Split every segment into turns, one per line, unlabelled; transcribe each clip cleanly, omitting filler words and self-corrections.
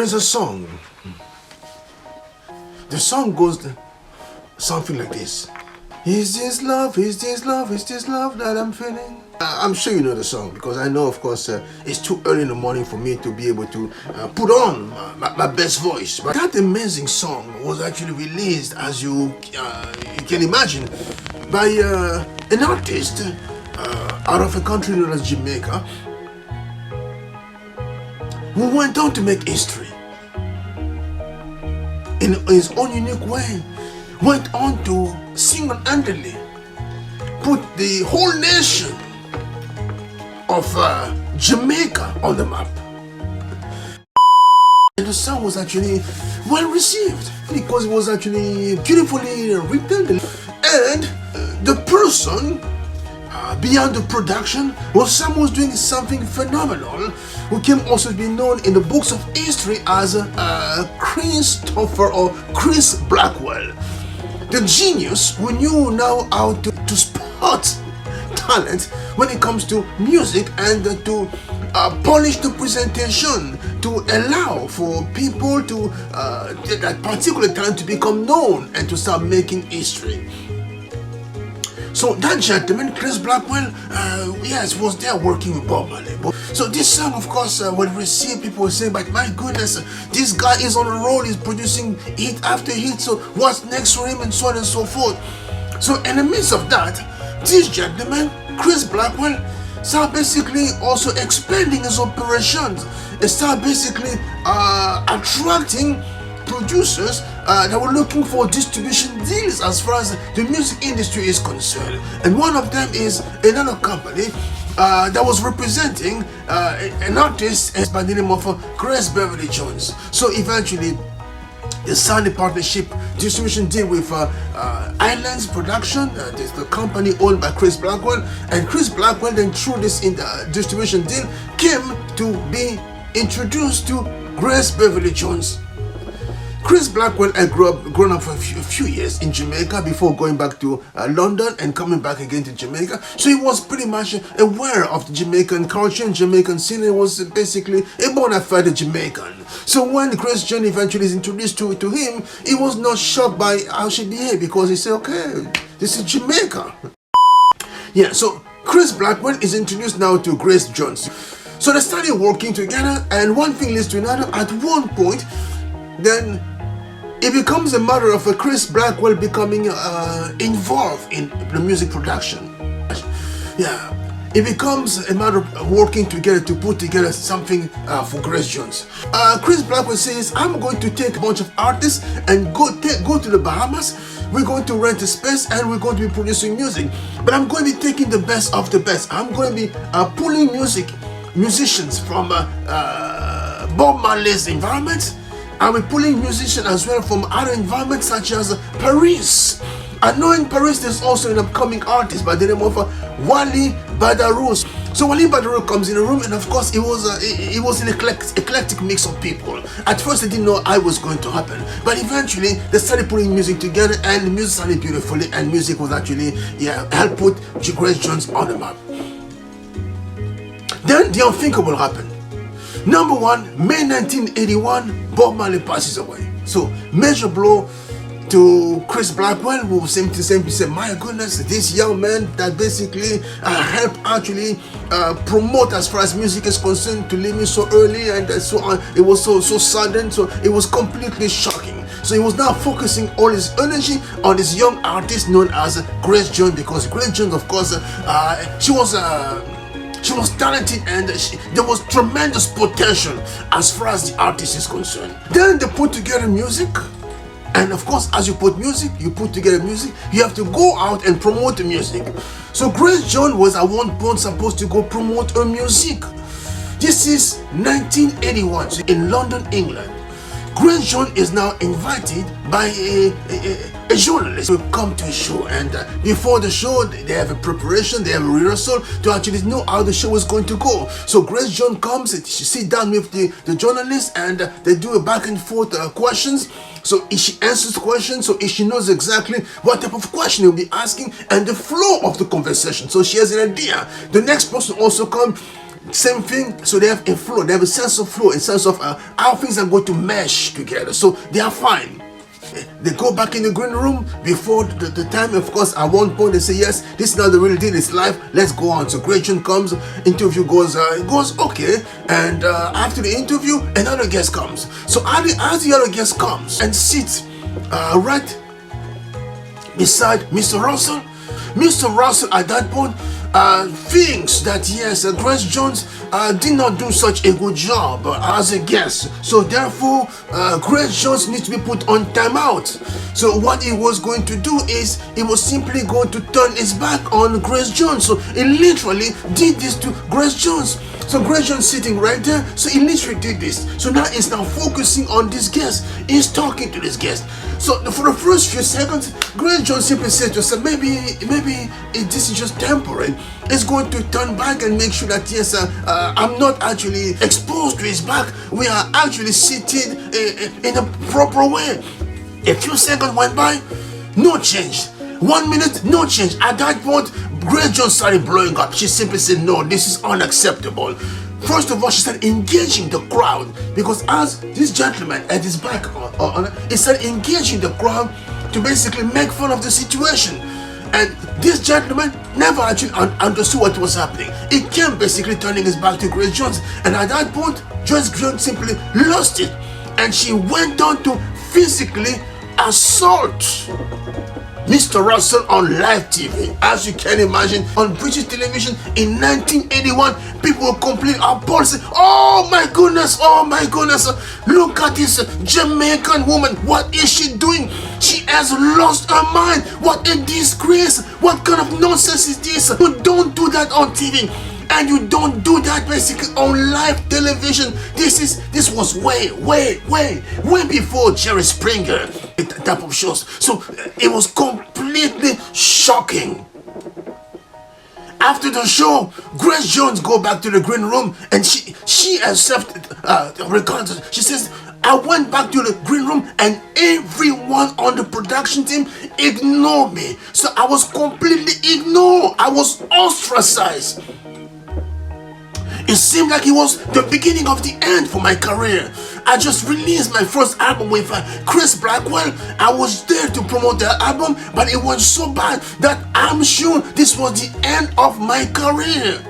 is a song. The song goes something like this. Is this love, is this love, is this love that I'm feeling? I'm sure you know the song because I know, of course, it's too early in the morning for me to be able to put on my best voice. But that amazing song was actually released, as you can imagine, by an artist out of a country known as Jamaica, who went on to make history in his own unique way. Went on to single-handedly put the whole nation of Jamaica on the map. And the song was actually well received because it was actually beautifully written, and the person beyond the production was someone who was doing something phenomenal, who came also to be known in the books of history as Christopher or Chris Blackwell. The genius who knew now how to spot talent when it comes to music and to polish the presentation to allow for people to that particular talent to become known and to start making history. So that gentleman, Chris Blackwell, yes, was there working with Bob Marley. So this song, of course, will receive people saying, but my goodness, this guy is on a roll, he's producing hit after hit, so what's next for him, and so on and so forth. So in the midst of that, this gentleman, Chris Blackwell, started basically also expanding his operations. He started basically attracting producers that were looking for distribution deals as far as the music industry is concerned. And one of them is another company that was representing an artist by the name of Grace Beverly Jones. So eventually they signed a partnership distribution deal with Islands Production, the company owned by Chris Blackwell. And Chris Blackwell then, through this distribution deal, came to be introduced to Grace Beverly Jones. Chris Blackwell had grown up for a few years in Jamaica before going back to London and coming back again to Jamaica. So he was pretty much aware of the Jamaican culture and Jamaican scene. He was basically a bona fide Jamaican. So when Grace Jones eventually is introduced to him, he was not shocked by how she behaved because he said, okay, this is Jamaica. Yeah, so Chris Blackwell is introduced now to Grace Jones. So they started working together, and one thing leads to another. At one point, then it becomes a matter of Chris Blackwell becoming involved in the music production. Yeah, it becomes a matter of working together to put together something for Grace Jones. Chris Blackwell says, I'm going to take a bunch of artists and go to the Bahamas. We're going to rent a space and we're going to be producing music. But I'm going to be taking the best of the best. I'm going to be pulling musicians from Bob Marley's environment. And we're pulling musicians as well from other environments such as Paris. I know in Paris there's also an upcoming artist by the name of Wally Badarou. So Wally Badarou comes in the room, and of course it was an eclectic mix of people. At first they didn't know how it was going to happen, but eventually they started putting music together, and the music sounded beautifully, and music was actually helped put Grace Jones on the map. Then the unthinkable happened. Number one, May 1981, Bob Marley passes away. So, major blow to Chris Blackwell, who seemed to say, my goodness, this young man that basically helped actually promote as far as music is concerned to leave me so early and so on. It was so sudden, so it was completely shocking. So he was now focusing all his energy on this young artist known as Grace Jones, because Grace Jones, of course, she was talented, and there was tremendous potential as far as the artist is concerned. Then they put together music, and of course, as you put together music, you have to go out and promote the music. So Grace Jones was at one point supposed to go promote her music. This is 1981, so in London, England. Grace Jones is now invited by a journalist to come to a show, and before the show they have a preparation, they have a rehearsal to actually know how the show is going to go. So Grace Jones comes, she sits down with the journalist, and they do a back and forth questions. So if she answers questions, so if she knows exactly what type of question you'll be asking and the flow of the conversation, so she has an idea. The next person also comes. same thing. So they have a flow, they have a sense of flow, a sense of how things are going to mesh together. So they are fine. They go back in the green room before the time. Of course, at one point they say, yes, this is not the real deal, it's live, let's go on. So Gretchen comes, interview goes okay, and after the interview, another guest comes. So as the other guest comes and sits right beside Mr. Russell, Mr. Russell at that point thinks that yes, Grace Jones did not do such a good job as a guest. So therefore, Grace Jones needs to be put on timeout. So what he was going to do is he was simply going to turn his back on Grace Jones. So he literally did this to Grace Jones. So Grace Jones sitting right there. So he literally did this. So now he's now focusing on this guest. He's talking to this guest. So for the first few seconds, Grace Jones simply said to herself, maybe this is just temporary. It's going to turn back and make sure that yes, I'm not actually exposed to his back. We are actually seated in a proper way. A few seconds went by, no change. 1 minute, no change. At that point, Grace Jones started blowing up. She simply said, no, this is unacceptable. First of all, she started engaging the crowd, because as this gentleman at his back, he started engaging the crowd to basically make fun of the situation. And this gentleman never actually understood what was happening. He came basically turning his back to Grace Jones. And at that point, Grace Jones simply lost it. And she went on to physically assault Mr. Russell on live TV. As you can imagine, on British television in 1981, people were completely appalled, saying, oh my goodness, look at this Jamaican woman, what is she doing? She has lost her mind. What a disgrace. What kind of nonsense is this? You don't do that on TV. And you don't do that basically on live television. This was way before Jerry Springer type of shows. So it was completely shocking. After the show, Grace Jones go back to the green room, and she herself recounts. She says, I went back to the green room and everyone on the production team ignored me. So I was completely ignored. I was ostracized. It seemed like it was the beginning of the end for my career. I just released my first album with Chris Blackwell. I was there to promote the album, but it was so bad that I'm sure this was the end of my career.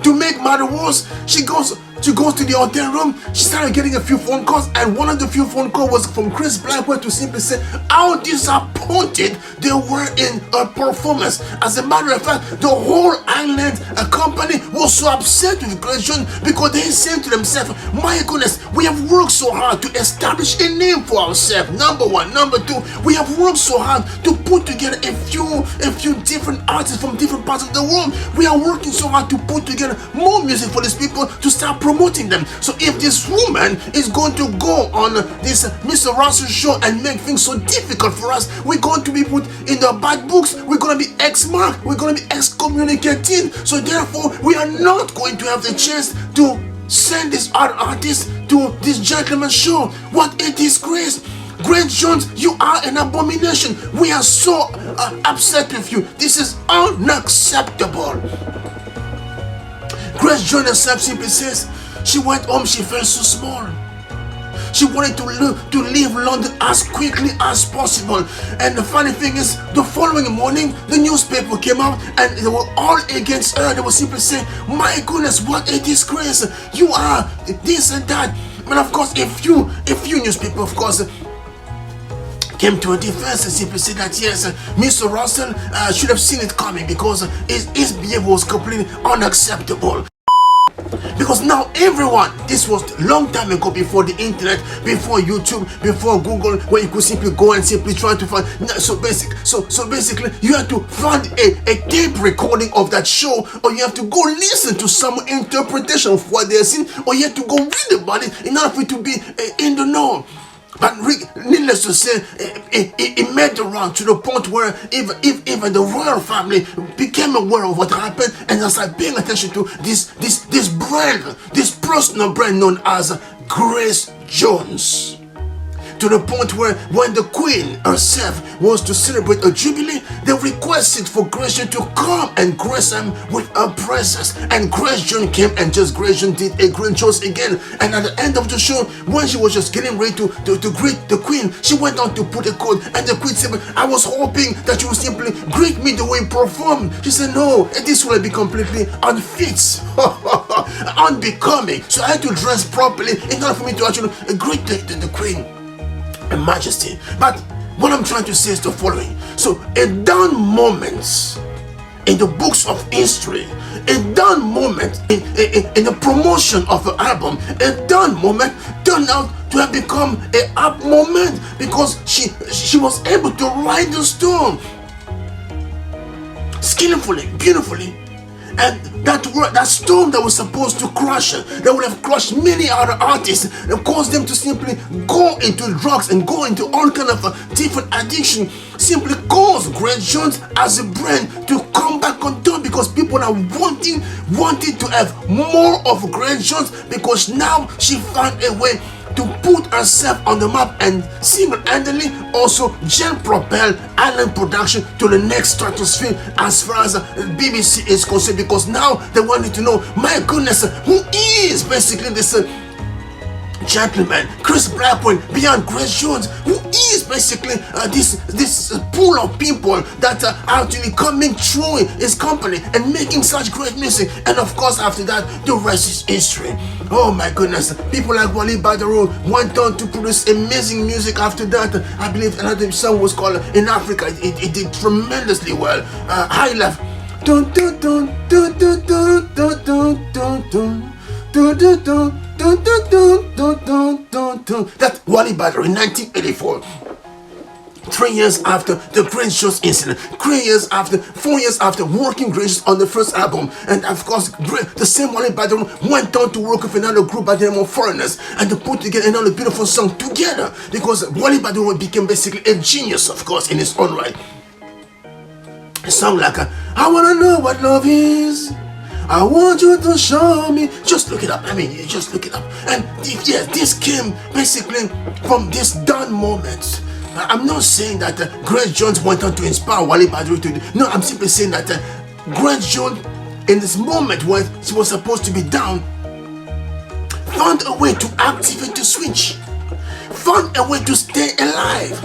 To make matters worse, she goes to the hotel room. She started getting a few phone calls, and one of the few phone calls was from Chris Blackwell to simply say how disappointed they were in her performance. As a matter of fact, the whole island company was so upset with Grace Jones because they said to themselves, my goodness, we have worked so hard to establish a name for ourselves, number one. Number two, we have worked so hard to put together a few different artists from different parts of the world. We are working so hard to put together more music for these people to start promoting them. So if this woman is going to go on this Mr. Russell show and make things so difficult for us, we're going to be put in the bad books, we're going to be X-marked, we're going to be excommunicated. So therefore, we are not going to have the chance to send this other artist to this gentleman's show. What a disgrace. Grace Jones, you are an abomination. We are so upset with you. This is unacceptable. Grace Jones herself simply says she went home, she felt so small. She wanted to leave London as quickly as possible. And the funny thing is, the following morning, the newspaper came out and they were all against her. They were simply saying, my goodness, what a disgrace. You are this and that. And of course, a few newspaper, of course, came to a defense and simply said that yes, Mr. Russell should have seen it coming because his behavior was completely unacceptable. Because now everyone, this was a long time ago, before the internet, before YouTube, before Google, where you could simply go and simply try to find. So basically, you have to find a tape recording of that show, or you have to go listen to some interpretation of what they're seeing, or you have to go read about it in order for you to be in the know. But needless to say, it made the round to the point where even the royal family became aware of what happened and started paying attention to this brand, this personal brand known as Grace Jones. to the point where when the queen herself was to celebrate a jubilee, they requested for Grace Jones to come and grace them with her presence. And Grace Jones came, and just Grace Jones did a great chose again. And at the end of the show, when she was just getting ready to greet the queen, she went on to put a code, and the queen said, I was hoping that you would simply greet me the way you performed. She said, no, this will be completely unfit, unbecoming. So I had to dress properly in order for me to actually greet the queen and majesty. But what I'm trying to say is the following. So a down moment in the books of history, a down moment in the promotion of the album, a down moment turned out to have become a up moment, because she was able to ride the storm skillfully, beautifully. And that storm that was supposed to crush her, that would have crushed many other artists and caused them to simply go into drugs and go into all kind of different addiction, simply caused Grace Jones as a brand to come back on top, because people are wanting to have more of Grace Jones, because now she found a way to put herself on the map and single-handedly also jet-propel Island Production to the next stratosphere as far as BBC is concerned, because now they wanted to know, my goodness, who is basically this gentleman, Chris Blackburn, beyond Grace Jones, who is basically this pool of people that are actually coming through his company and making such great music. And of course, after that, the rest is history. Oh my goodness, people like Wally Badaro went on to produce amazing music after that. I believe another song was called In Africa. It did tremendously well. High Life. Dun dun dun dun dun dun dun dun dun dun dun dun. That Wally Badaro in 1984. 3 years after the Grace Jones incident, 4 years after working Grace Jones on the first album, and of course the same Wally Badaro went on to work with another group by the name of Foreigners and to put together another beautiful song together, because Wally Badaro became basically a genius, of course, in his own right. A song like I wanna know what love is, I want you to show me. Just look it up. I mean, you just look it up. And yeah, this came basically from this down moment. I'm not saying that Grace Jones went on to inspire Wally Badaro to do. No, I'm simply saying that Grace Jones, in this moment where she was supposed to be down, found a way to activate the switch, found a way to stay alive.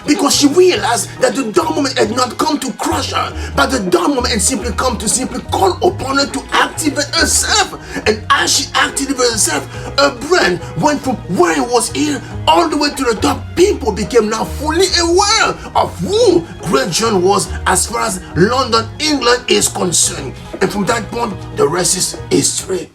Because she realized that the down moment had not come to crush her, but the down moment had simply come to simply call upon her to activate herself. And as she activated herself, her brand went from where it was here all the way to the top. People became now fully aware of who Grace Jones was as far as London, England is concerned. And from that point, the rest is history.